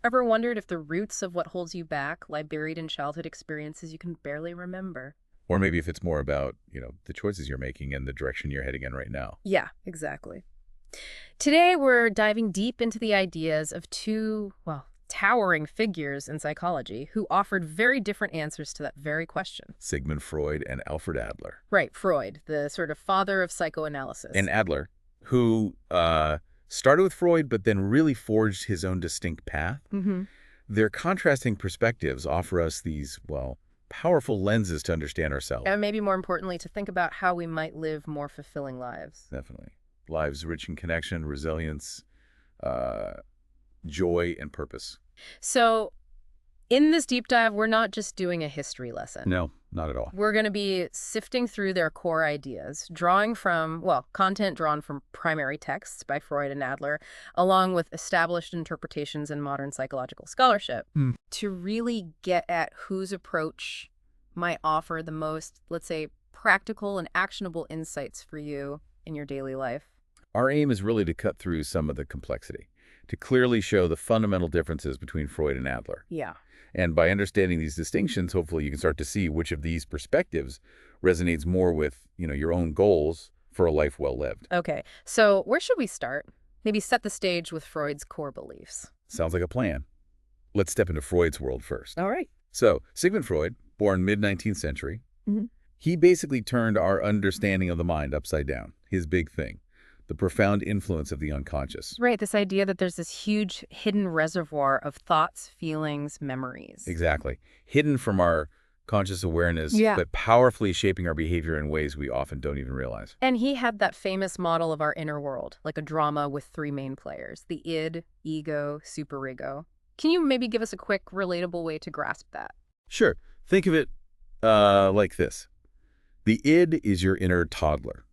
Ever wondered if the roots of what holds you back lie buried in childhood experiences you can barely remember? Or maybe if it's more about, the choices you're making and the direction you're heading in right now. Yeah, exactly. Today, we're diving deep into the ideas of two, well, towering figures in psychology who offered very different answers to that very question. Sigmund Freud and Alfred Adler. Right, Freud, the sort of father of And psychoanalysis. Adler, who started with Freud but then really forged his own distinct path. Mm-hmm. Their contrasting perspectives offer us these, powerful lenses to understand ourselves. And maybe more importantly, to think about how we might live more fulfilling lives. Definitely. Lives rich in connection, resilience, uh, joy, and purpose. So, in this deep dive, we're not just doing a history lesson. No, not at all. We're going to be sifting through their core ideas, drawing from, well, content drawn from primary texts by Freud and Adler, along with established interpretations in modern psychological scholarship, to really get at whose approach might offer the most, let's say, practical and actionable insights for you in your daily life. Our aim is really to cut through some of the complexity, to clearly show the fundamental differences between Freud and Adler. Yeah. And by understanding these distinctions, hopefully you can start to see which of these perspectives resonates more with, your own goals for a life well lived. Okay, so where should we start? Maybe set the stage with Freud's core beliefs. Sounds like a plan. Let's step into Freud's world first. All right. So, Sigmund Freud, born mid-19th century, Mhm. he basically turned our understanding of the mind upside down. His big thing, the profound influence of the unconscious. Right, this idea that there's this huge hidden reservoir of thoughts, feelings, memories. Exactly. Hidden from our conscious awareness, Yeah. but powerfully shaping our behavior in ways we often don't even realize. And he had that famous model of our inner world, like a drama with three main players, the id, ego, superego. Can you maybe give us a quick, relatable way to grasp that? Sure. Think of it like this. The id is your inner toddler.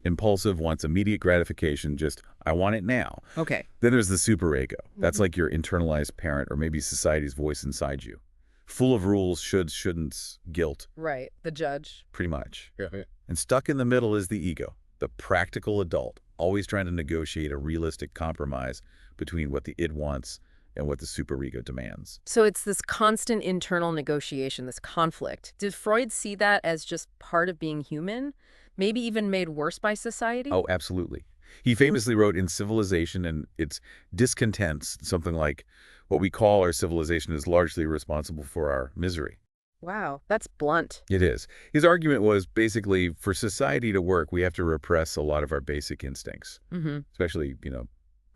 Impulsive, wants immediate gratification, just, I want it now. Okay. Then there's the superego. That's like your internalized parent or maybe society's voice inside you. Full of rules, shoulds, shouldn'ts, guilt, Right, the judge. pretty much. Yeah. And stuck in the middle is the ego, the practical adult, always trying to negotiate a realistic compromise between what the id wants and what the superego demands. So it's this constant internal negotiation, this conflict. Did Freud see that as just part of being human? Maybe even made worse by society? Oh, absolutely. He famously wrote in Civilization and its Discontents, something like, what we call our civilization is largely responsible for our misery. Wow, that's blunt. It is. His argument was basically, for society to work, we have to repress a lot of our basic instincts, Mm-hmm. especially,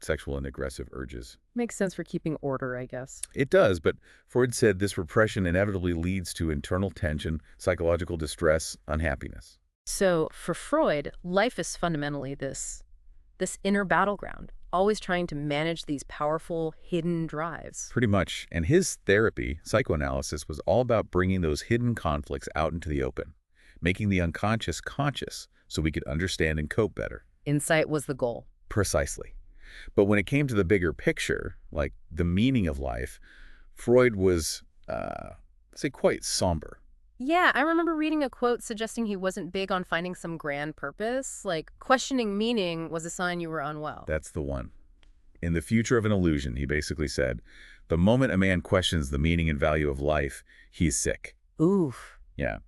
sexual and aggressive urges. Makes sense for keeping order, I guess. It does, but Freud said this repression inevitably leads to internal tension, psychological distress, unhappiness. So for Freud, life is fundamentally this inner battleground, always trying to manage these powerful hidden drives. Pretty much. And his therapy, psychoanalysis, was all about bringing those hidden conflicts out into the open, making the unconscious conscious so we could understand and cope better. Insight was the goal. Precisely. But when it came to the bigger picture, like the meaning of life, Freud was, say, quite somber. Yeah, I remember reading a quote suggesting he wasn't big on finding some grand purpose. Like, questioning meaning was a sign you were unwell. That's the one. In The Future of an Illusion, he basically said, the moment a man questions the meaning and value of life, he's sick. Oof. Yeah.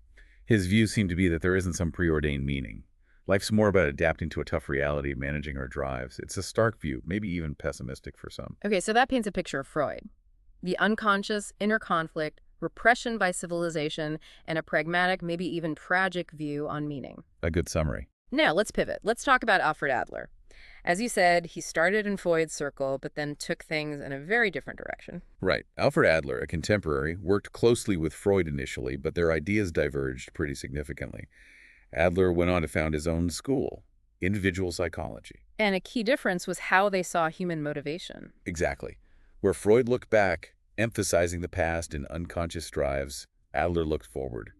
His view seemed to be that there isn't some preordained meaning. Life's more about adapting to a tough reality, managing our drives. It's a stark view, maybe even pessimistic for some. Okay, so that paints a picture of Freud. The unconscious, inner conflict, repression by civilization, and a pragmatic, maybe even tragic view on meaning. A good summary. Now, let's pivot. Let's talk about Alfred Adler. As you said, he started in Freud's circle, but then took things in a very different direction. Right. Alfred Adler, a contemporary, worked closely with Freud initially, but their ideas diverged pretty significantly. Adler went on to found his own school, individual psychology. And a key difference was how they saw human motivation. Exactly. Where Freud looked back, emphasizing the past and unconscious drives, Adler looked forward.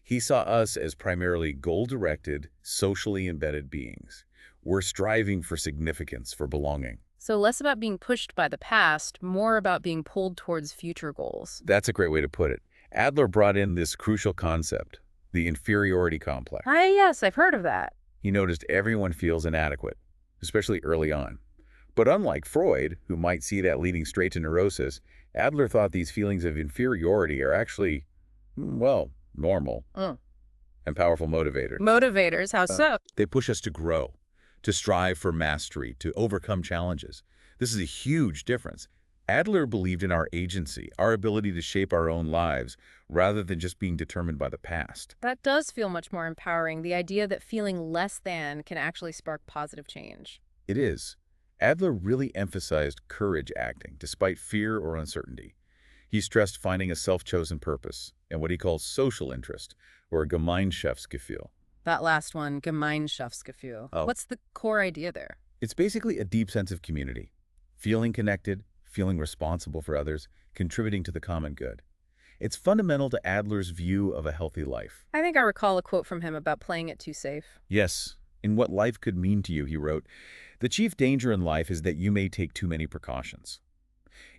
He saw us as primarily goal-directed, socially embedded beings. We're striving for significance, for belonging. So less about being pushed by the past, more about being pulled towards future goals. That's a great way to put it. Adler brought in this crucial concept, the inferiority complex. Ah, yes, I've heard of that. He noticed everyone feels inadequate, especially early on. But unlike Freud, who might see that leading straight to neurosis, Adler thought these feelings of inferiority are actually, well, normal Mm. and powerful motivators. Motivators, how so? They push us to grow, to strive for mastery, to overcome challenges. This is a huge difference. Adler believed in our agency, our ability to shape our own lives, rather than just being determined by the past. That does feel much more empowering, the idea that feeling less than can actually spark positive change. It is. Adler really emphasized courage acting, despite fear or uncertainty. He stressed finding a self-chosen purpose and what he calls social interest, or Gemeinschaftsgefühl. That last one, Gemeinschaftsgefühl. Oh. What's the core idea there? It's basically a deep sense of community, feeling connected, feeling responsible for others, contributing to the common good. It's fundamental to Adler's view of a healthy life. I think I recall a quote from him about playing it too safe. Yes, in what life could mean to you, he wrote, "The chief danger in life is that you may take too many precautions."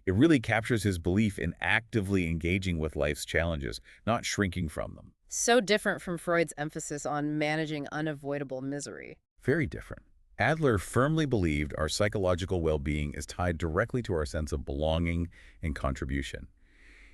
It really captures his belief in actively engaging with life's challenges, not shrinking from them. So different from Freud's emphasis on managing unavoidable misery. Very different. Adler firmly believed our psychological well-being is tied directly to our sense of belonging and contribution.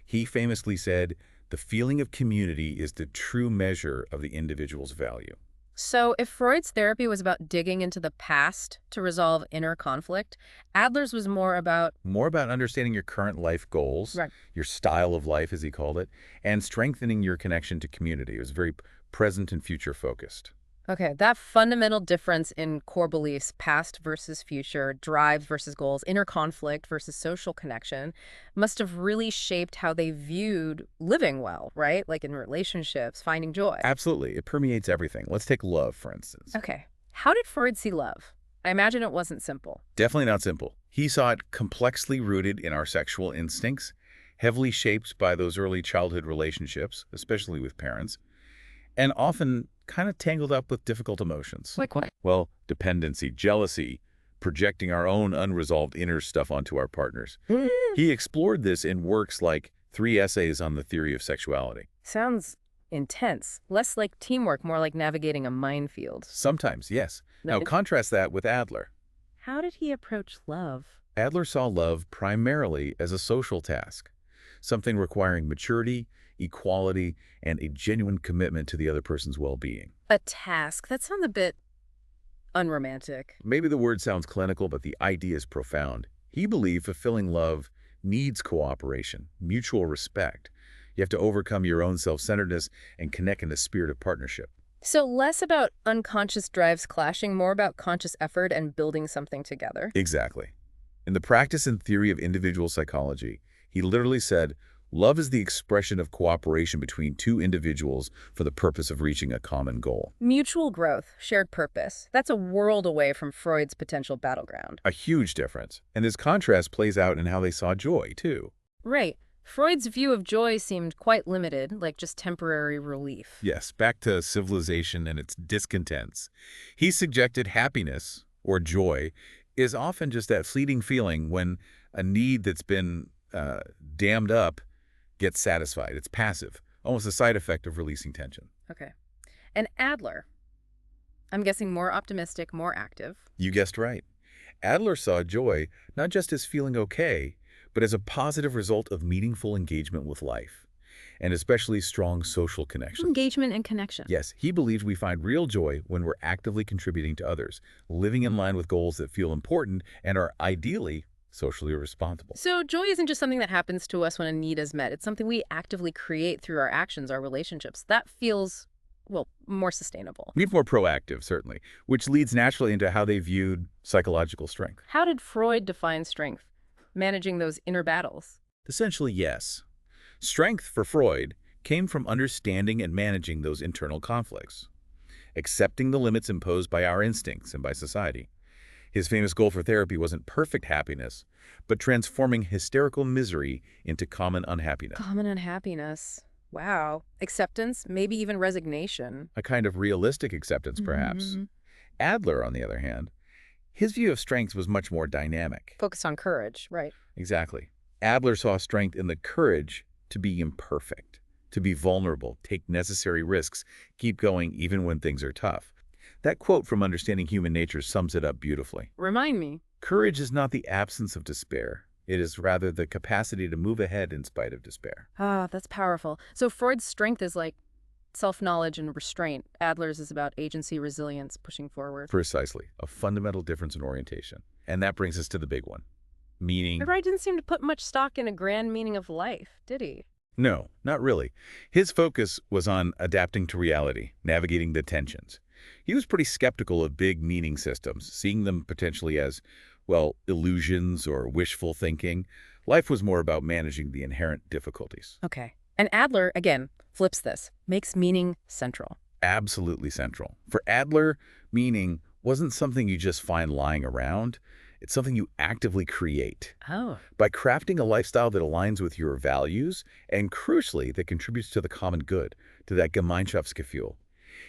He famously said, "The feeling of community is the true measure of the individual's value." So if Freud's therapy was about digging into the past to resolve inner conflict, Adler's was more about... More about understanding your current life goals, Right. your style of life, as he called it, and strengthening your connection to community. It was very present and future-focused. Okay, that fundamental difference in core beliefs, past versus future, drives versus goals, inner conflict versus social connection, must have really shaped how they viewed living well, right? Like in relationships, finding joy. Absolutely. It permeates everything. Let's take love, for instance. Okay, how did Freud see love? I imagine it wasn't simple. Definitely not simple. He saw it complexly rooted in our sexual instincts, heavily shaped by those early childhood relationships, especially with parents, and often kind of tangled up with difficult emotions. Like what? Well, dependency, jealousy, projecting our own unresolved inner stuff onto our partners. He explored this in works like 3 Essays on the Theory of Sexuality. Sounds intense. Less like teamwork, more like navigating a minefield. Sometimes, yes. Now contrast that with Adler. How did he approach love? Adler saw love primarily as a social task, something requiring maturity, equality, and a genuine commitment to the other person's well-being. A task. That sounds a bit unromantic. Maybe the word sounds clinical, but the idea is profound. He believed fulfilling love needs cooperation, mutual respect. You have to overcome your own self-centeredness and connect in a spirit of partnership. So less about unconscious drives clashing, more about conscious effort and building something together. Exactly. In the practice and theory of individual psychology, he literally said, love is the expression of cooperation between two individuals for the purpose of reaching a common goal. Mutual growth, shared purpose. That's a world away from Freud's potential battleground. A huge difference. And this contrast plays out in how they saw joy, too. Right. Freud's view of joy seemed quite limited, like just temporary relief. Yes, back to civilization and its discontents. He suggested happiness, or joy, is often just that fleeting feeling when a need that's been dammed up gets satisfied. It's passive, almost a side effect of releasing tension. Okay. And Adler, I'm guessing more optimistic, more active. You guessed right. Adler saw joy not just as feeling okay, but as a positive result of meaningful engagement with life, and especially strong social connection. Engagement and connection. Yes, he believed we find real joy when we're actively contributing to others, living in line with goals that feel important and are ideally socially responsible. So joy isn't just something that happens to us when a need is met. It's something we actively create through our actions, our relationships. That feels, well, more sustainable. More proactive, certainly, which leads naturally into how they viewed psychological strength. How did Freud define strength? Managing those inner battles? Essentially, yes. Strength for Freud came from understanding and managing those internal conflicts, accepting the limits imposed by our instincts and by society. His famous goal for therapy wasn't perfect happiness, but transforming hysterical misery into common unhappiness. Common unhappiness. Wow. Acceptance, maybe even resignation. A kind of realistic acceptance, perhaps. Adler, on the other hand, his view of strength was much more dynamic. Focus on courage, right? Exactly. Adler saw strength in the courage to be imperfect, to be vulnerable, take necessary risks, keep going even when things are tough. That quote from Understanding Human Nature sums it up beautifully. Remind me. Courage is not the absence of despair, It is rather the capacity to move ahead in spite of despair. Ah, that's powerful. So Freud's strength is like self-knowledge and restraint. Adler's is about agency, resilience, pushing forward. Precisely. A fundamental difference in orientation. And that brings us to the big one. Meaning. Freud didn't seem to put much stock in a grand meaning of life, did he? No, not really. His focus was on adapting to reality, navigating the tensions. He was pretty skeptical of big meaning systems, seeing them potentially as, well, illusions or wishful thinking. Life was more about managing the inherent difficulties. Okay. And Adler, again, flips this, makes meaning central. Absolutely central. For Adler, meaning wasn't something you just find lying around. It's something you actively create. Oh. By crafting a lifestyle that aligns with your values and, crucially, that contributes to the common good, to that Gemeinschaftsgefühl.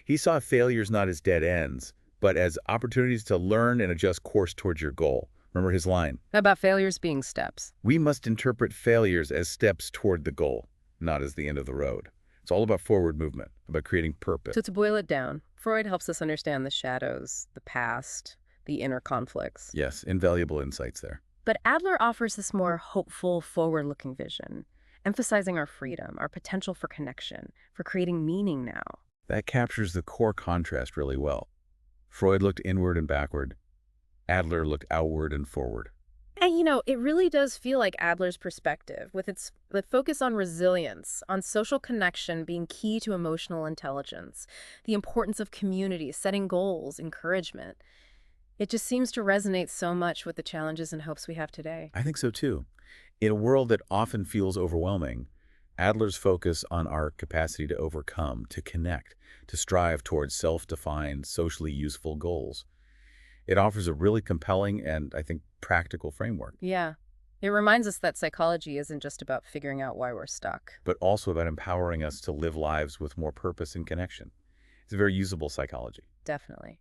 He saw failures not as dead ends, but as opportunities to learn and adjust course towards your goal. Remember his line? How about failures being steps? We must interpret failures as steps toward the goal, not as the end of the road. It's all about forward movement, about creating purpose. So to boil it down, Freud helps us understand the shadows, the past, the inner conflicts. Yes, invaluable insights there. But Adler offers this more hopeful, forward-looking vision, emphasizing our freedom, our potential for connection, for creating meaning now. That captures the core contrast really well. Freud looked inward and backward. Adler looked outward and forward. And, it really does feel like Adler's perspective, with its focus on resilience, on social connection being key to emotional intelligence, the importance of community, setting goals, encouragement. It just seems to resonate so much with the challenges and hopes we have today. I think so too. In a world that often feels overwhelming, Adler's focus on our capacity to overcome, to connect, to strive towards self-defined, socially useful goals. It offers a really compelling and, I think, practical framework. Yeah. It reminds us that psychology isn't just about figuring out why we're stuck. But also about empowering us to live lives with more purpose and connection. It's a very usable psychology. Definitely.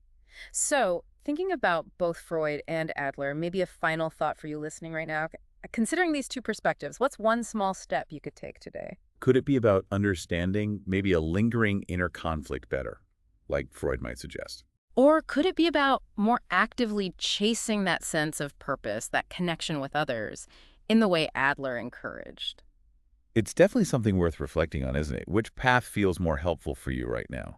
So, thinking about both Freud and Adler, maybe a final thought for you listening right now. Considering these two perspectives, what's one small step you could take today? Could it be about understanding maybe a lingering inner conflict better, like Freud might suggest? Or could it be about more actively chasing that sense of purpose, that connection with others, in the way Adler encouraged? It's definitely something worth reflecting on, isn't it? Which path feels more helpful for you right now?